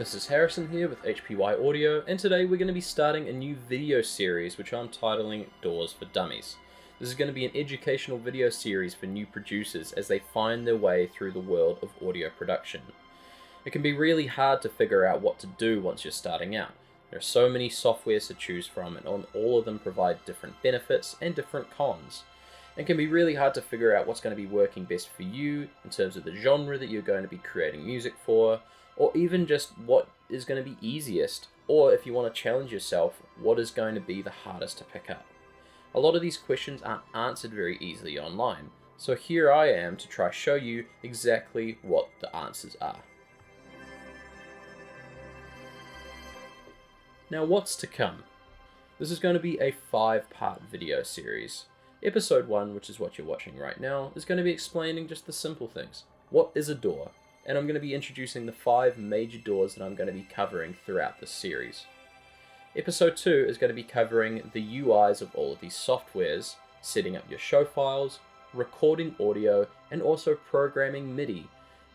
This is Harrison here with HPY Audio, and today we're going to be starting a new video series which I'm titling DAWs for Dummies. This is going to be an educational video series for new producers as they find their way through the world of audio production. It can be really hard to figure out what to do once you're starting out. There are so many softwares to choose from, and all of them provide different benefits and different cons. It can be really hard to figure out what's going to be working best for you in terms of the genre that you're going to be creating music for, or even just what is going to be easiest, or if you want to challenge yourself, what is going to be the hardest to pick up. A lot of these questions aren't answered very easily online, so here I am to try show you exactly what the answers are. Now what's to come? This is going to be a 5-part video series. Episode 1, which is what you're watching right now, is going to be explaining just the simple things. What is a DAW? And I'm going to be introducing the 5 major DAWs that I'm going to be covering throughout this series. Episode 2 is going to be covering the UIs of all of these softwares, setting up your show files, recording audio, and also programming MIDI.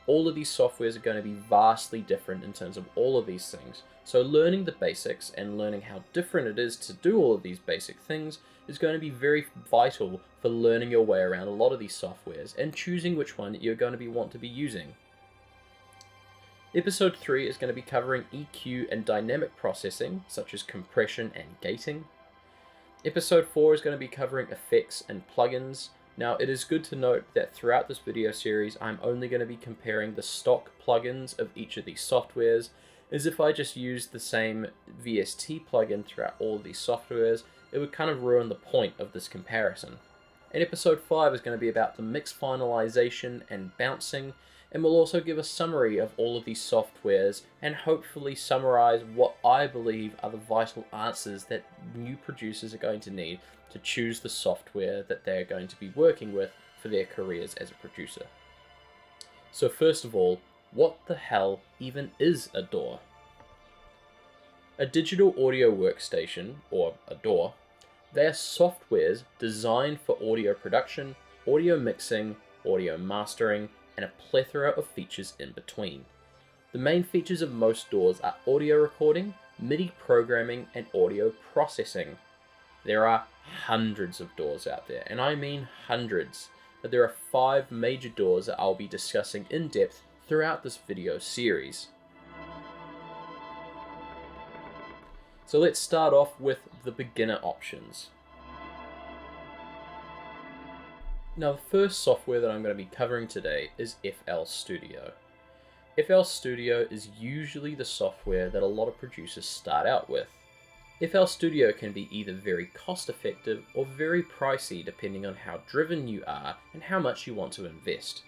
All of these softwares are going to be vastly different in terms of all of these things, so learning the basics and learning how different it is to do all of these basic things is going to be very vital for learning your way around a lot of these softwares and choosing which one you're going to want to be using. Episode 3 is going to be covering EQ and dynamic processing, such as compression and gating. Episode 4 is going to be covering effects and plugins. Now, it is good to note that throughout this video series, I'm only going to be comparing the stock plugins of each of these softwares, as if I just used the same VST plugin throughout all of these softwares, it would kind of ruin the point of this comparison. And episode 5 is going to be about the mix finalization and bouncing, and we'll also give a summary of all of these softwares and hopefully summarize what I believe are the vital answers that new producers are going to need to choose the software that they're going to be working with for their careers as a producer. So first of all, what the hell even is a DAW? A digital audio workstation, or a DAW, they are softwares designed for audio production, audio mixing, audio mastering, and a plethora of features in between. The main features of most DAWs are audio recording, MIDI programming, and audio processing. There are hundreds of DAWs out there, and I mean hundreds, but there are 5 major DAWs that I'll be discussing in depth throughout this video series. So let's start off with the beginner options. Now, the first software that I'm going to be covering today is FL Studio. FL Studio is usually the software that a lot of producers start out with. FL Studio can be either very cost-effective or very pricey depending on how driven you are and how much you want to invest.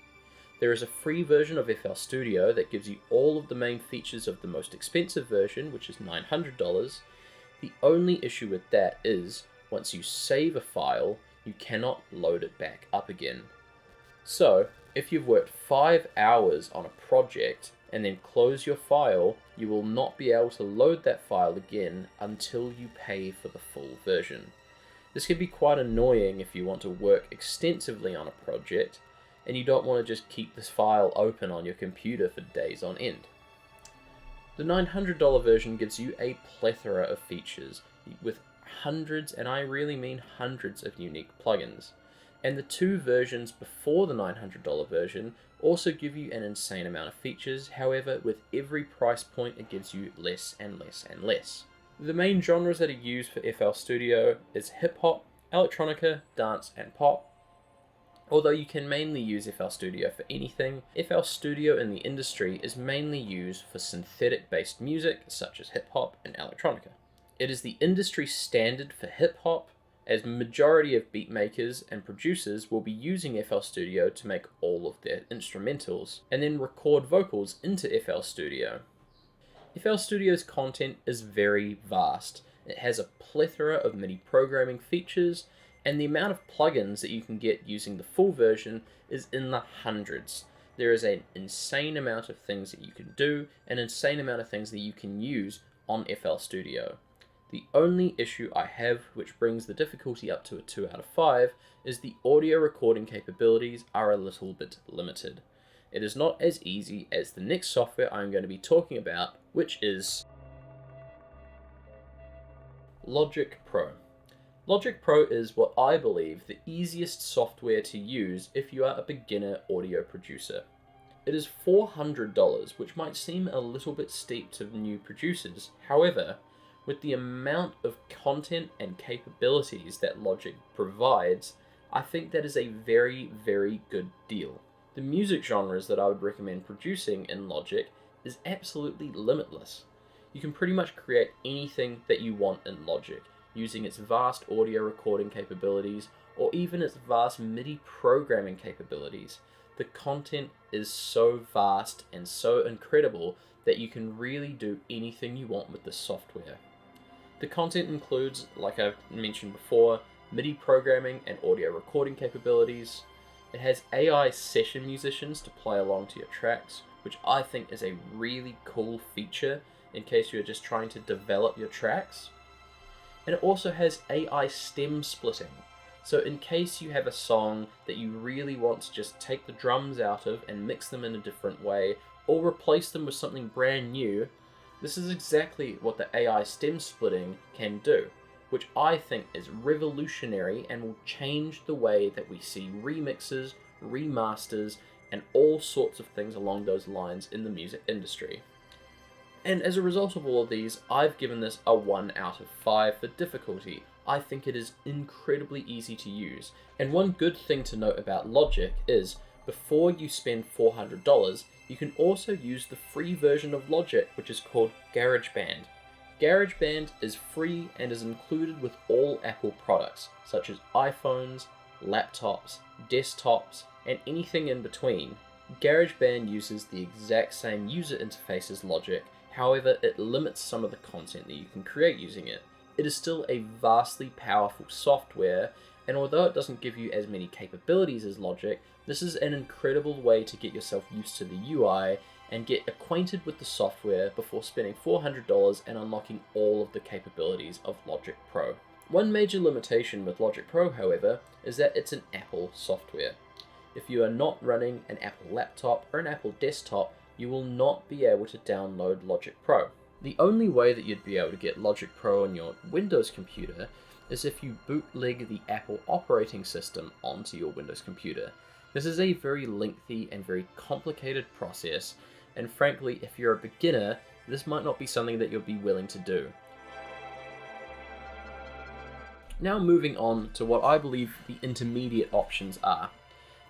There is a free version of FL Studio that gives you all of the main features of the most expensive version, which is $900. The only issue with that is, once you save a file, you cannot load it back up again. So, if you've worked 5 hours on a project and then close your file, you will not be able to load that file again until you pay for the full version. This can be quite annoying if you want to work extensively on a project and you don't want to just keep this file open on your computer for days on end. The $900 version gives you a plethora of features with hundreds, and I really mean hundreds, of unique plugins. And the 2 versions before the $900 version also give you an insane amount of features. However, with every price point it gives you less and less and less. The main genres that are used for FL Studio is hip hop, electronica, dance, and pop. Although you can mainly use FL Studio for anything, FL Studio in the industry is mainly used for synthetic based music such as hip hop and electronica. It is the industry standard for hip-hop, as majority of beat makers and producers will be using FL Studio to make all of their instrumentals, and then record vocals into FL Studio. FL Studio's content is very vast. It has a plethora of MIDI programming features, and the amount of plugins that you can get using the full version is in the hundreds. There is an insane amount of things that you can do, an insane amount of things that you can use on FL Studio. The only issue I have, which brings the difficulty up to a 2 out of 5, is the audio recording capabilities are a little bit limited. It is not as easy as the next software I'm going to be talking about, which is Logic Pro. Logic Pro is what I believe the easiest software to use if you are a beginner audio producer. It is $400, which might seem a little bit steep to new producers. However, with the amount of content and capabilities that Logic provides, I think that is a very, very good deal. The music genres that I would recommend producing in Logic is absolutely limitless. You can pretty much create anything that you want in Logic, using its vast audio recording capabilities or even its vast MIDI programming capabilities. The content is so vast and so incredible that you can really do anything you want with this software. The content includes, like I've mentioned before, MIDI programming and audio recording capabilities. It has AI session musicians to play along to your tracks, which I think is a really cool feature in case you're just trying to develop your tracks. And it also has AI stem splitting. So in case you have a song that you really want to just take the drums out of and mix them in a different way, or replace them with something brand new, this is exactly what the AI stem splitting can do, which I think is revolutionary and will change the way that we see remixes, remasters, and all sorts of things along those lines in the music industry. And as a result of all of these, I've given this a 1 out of 5 for difficulty. I think it is incredibly easy to use. And one good thing to note about Logic is, before you spend $400, you can also use the free version of Logic, which is called GarageBand. GarageBand is free and is included with all Apple products, such as iPhones, laptops, desktops, and anything in between. GarageBand uses the exact same user interface as Logic, however, it limits some of the content that you can create using it. It is still a vastly powerful software, and although it doesn't give you as many capabilities as Logic, this is an incredible way to get yourself used to the UI and get acquainted with the software before spending $400 and unlocking all of the capabilities of Logic Pro. One major limitation with Logic Pro, however, is that it's an Apple software. If you are not running an Apple laptop or an Apple desktop, you will not be able to download Logic Pro. The only way that you'd be able to get Logic Pro on your Windows computer is if you bootleg the Apple operating system onto your Windows computer. This is a very lengthy and very complicated process, and frankly, if you're a beginner, this might not be something that you'll be willing to do. Now moving on to what I believe the intermediate options are.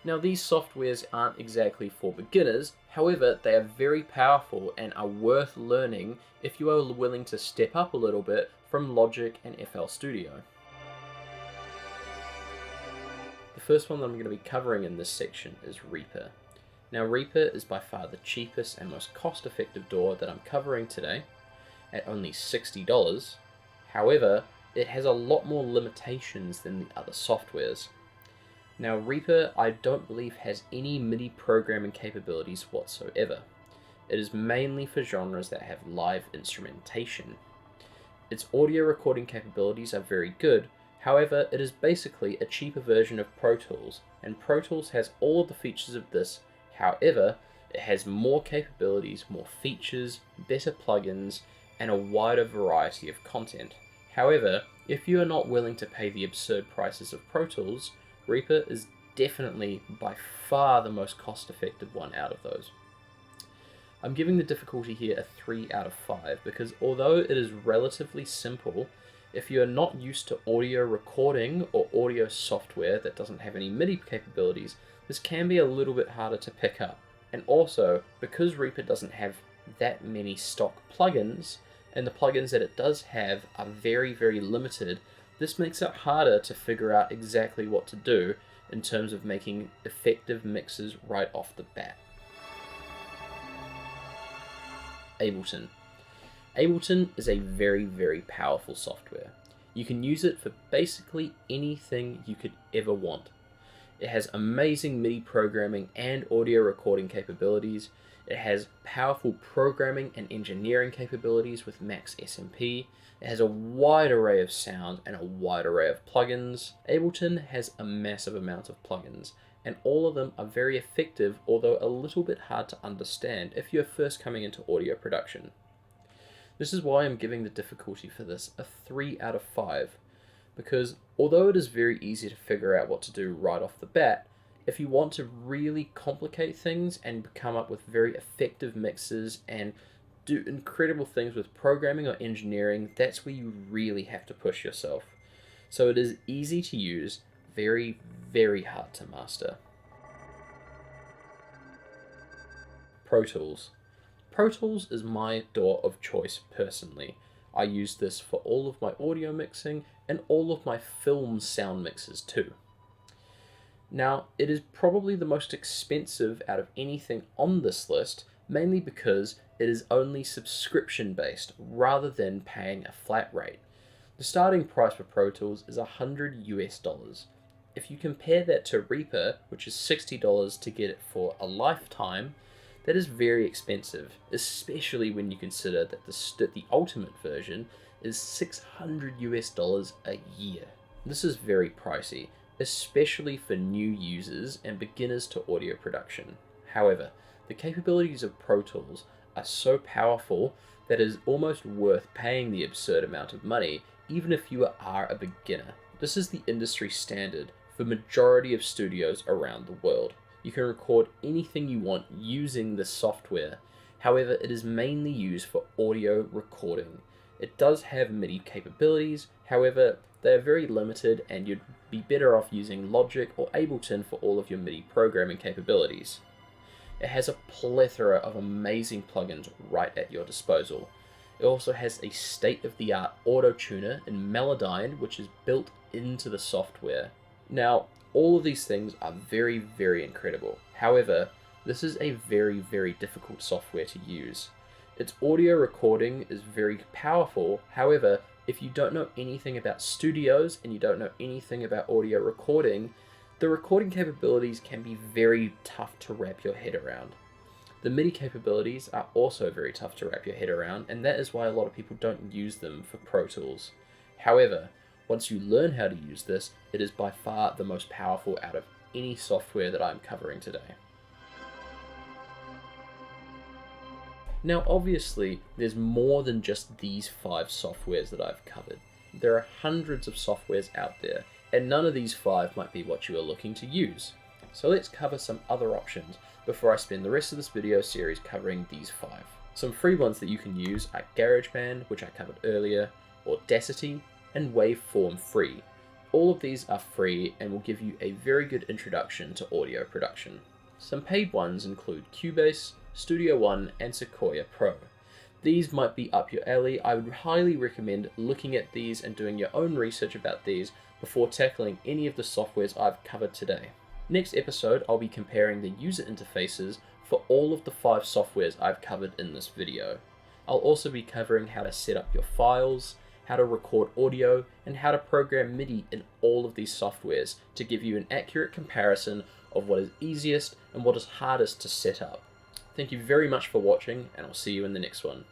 Now these softwares aren't exactly for beginners, however they are very powerful and are worth learning if you are willing to step up a little bit from Logic and FL Studio. The first one that I'm going to be covering in this section is Reaper. Now Reaper is by far the cheapest and most cost-effective DAW that I'm covering today at only $60. However, it has a lot more limitations than the other softwares. Now Reaper, I don't believe has any MIDI programming capabilities whatsoever. It is mainly for genres that have live instrumentation. Its audio recording capabilities are very good, however it is basically a cheaper version of Pro Tools, and Pro Tools has all of the features of this. However, it has more capabilities, more features, better plugins, and a wider variety of content. However, if you are not willing to pay the absurd prices of Pro Tools, Reaper is definitely by far the most cost-effective one out of those. I'm giving the difficulty here a 3 out of 5 because although it is relatively simple, if you are not used to audio recording or audio software that doesn't have any MIDI capabilities, this can be a little bit harder to pick up. And also, because Reaper doesn't have that many stock plugins, and the plugins that it does have are very, very limited, this makes it harder to figure out exactly what to do in terms of making effective mixes right off the bat. Ableton. Ableton is a very, very powerful software. You can use it for basically anything you could ever want. It has amazing MIDI programming and audio recording capabilities. It has powerful programming and engineering capabilities with Max SMP. It has a wide array of sound and a wide array of plugins. Ableton has a massive amount of plugins, and all of them are very effective, although a little bit hard to understand if you're first coming into audio production. This is why I'm giving the difficulty for this a 3 out of 5, because although it is very easy to figure out what to do right off the bat, if you want to really complicate things and come up with very effective mixes and do incredible things with programming or engineering, that's where you really have to push yourself. So it is easy to use, very, very hard to master. Pro Tools. Pro Tools is my DAW of choice personally. I use this for all of my audio mixing and all of my film sound mixes too. Now, it is probably the most expensive out of anything on this list, mainly because it is only subscription based rather than paying a flat rate. The starting price for Pro Tools is $100 US. If you compare that to Reaper, which is $60 to get it for a lifetime, that is very expensive, especially when you consider that the ultimate version is $600 US a year. This is very pricey, especially for new users and beginners to audio production. However, the capabilities of Pro Tools are so powerful that it is almost worth paying the absurd amount of money, even if you are a beginner. This is the industry standard for majority of studios around the world. You can record anything you want using this software. However, it is mainly used for audio recording. It does have MIDI capabilities, however, they are very limited and you'd be better off using Logic or Ableton for all of your MIDI programming capabilities. It has a plethora of amazing plugins right at your disposal. It also has a state-of-the-art auto tuner in Melodyne, which is built into the software. Now, all of these things are very, very incredible. However, this is a very, very difficult software to use. Its audio recording is very powerful. However, if you don't know anything about studios and you don't know anything about audio recording, the recording capabilities can be very tough to wrap your head around. The MIDI capabilities are also very tough to wrap your head around, and that is why a lot of people don't use them for Pro Tools. However, once you learn how to use this, it is by far the most powerful out of any software that I'm covering today. Now obviously, there's more than just these 5 softwares that I've covered. There are hundreds of softwares out there, and none of these 5 might be what you are looking to use. So let's cover some other options before I spend the rest of this video series covering these 5. Some free ones that you can use are GarageBand, which I covered earlier, Audacity, and Waveform Free. All of these are free and will give you a very good introduction to audio production. Some paid ones include Cubase, Studio One, and Sequoia Pro. These might be up your alley. I would highly recommend looking at these and doing your own research about these before tackling any of the softwares I've covered today. Next episode, I'll be comparing the user interfaces for all of the 5 softwares I've covered in this video. I'll also be covering how to set up your files, how to record audio, and how to program MIDI in all of these softwares to give you an accurate comparison of what is easiest and what is hardest to set up. Thank you very much for watching, and I'll see you in the next one.